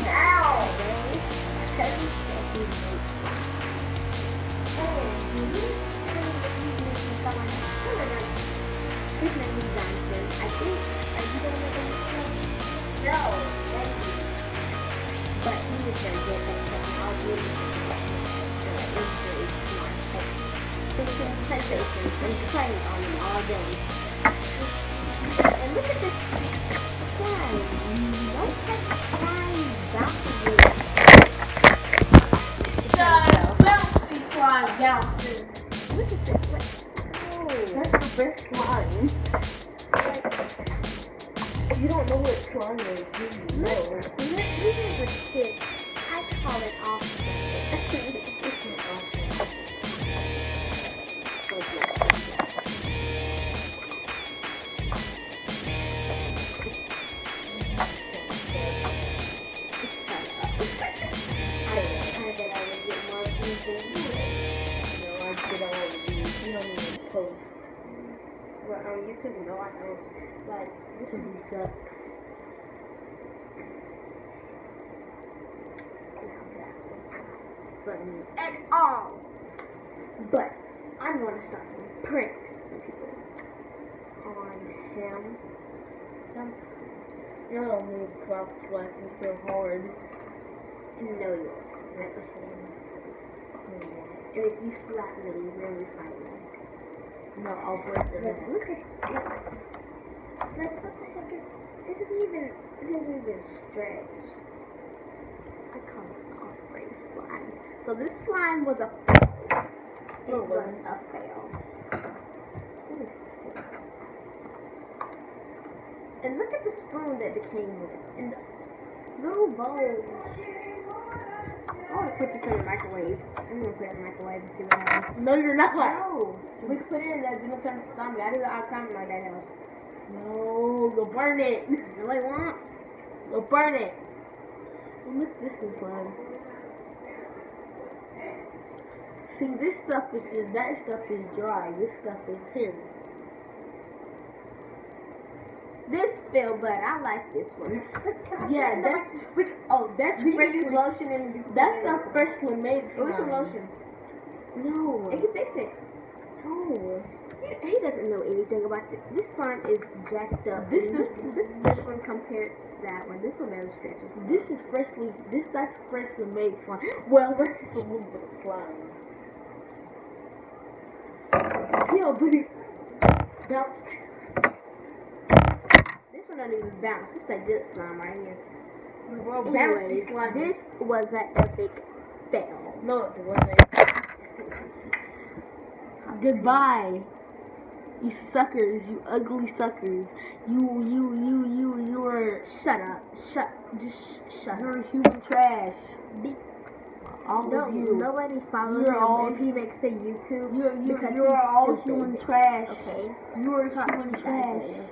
Ow! His name is Johnson. I think, are you going to make a mistake? No, thank you. But he was very good at technology and was very smart at fixing sensations and playing on them all day. And look at this slime. Look at the slime bouncing. The bouncy slime bounces. Look at this. Like, oh, That's the best slime. You don't know what slime is, do you? No. When I was a kid, I call it awesome. I bet I would get more views than you would. No, I did all of these. You don't even post. Well, on YouTube, no, I don't. Like, this Because is you suck. funny at all. But I'm going to start doing pranks on people. On him. Sometimes. You don't need cloth slapping so hard. No, you won't. Let the hands. And if you slap me, then we fight me. No, I'll break your Like, neck. look at like what the heck is it doesn't even stretch. I call it off-brain slime. So this slime was a it No, it was wasn't. a fail. Let me see. And look at the spoon that became with it. And the little bowl. I want to put this in the microwave. I'm gonna put it in the microwave and see what happens. No, you're not. No, we can put it in the dinner time for slime. I do that all the time in my dad's house. No, go burn it. No, I won't. Go burn it. Look at this one slime. See, this stuff is just, that stuff is dry. This stuff is here. This feel better. I like this one. Yeah, that's we can use freshly, lotion and that's the freshly made Oh, it's a slime. lotion. No. It can fix it. No. He doesn't know anything about this. This slime is jacked up. This And is- look at this one compared to that one. This one barely stretches. This is that's freshly made slime. Well, that's just a little bit of slime. See how big it bounced? This one doesn't even bounce. This is that good slime right here. Well, Anyways, bouncy slime. this was an epic fail. No, it wasn't. Goodbye. You suckers, you ugly suckers. You are Shut up. Just shut up. you're human trash. Be- All No, of you. nobody follow You're him all- if he makes a YouTube You because are he's all stupid. human trash. Okay. You are Talk to human you guys trash. later.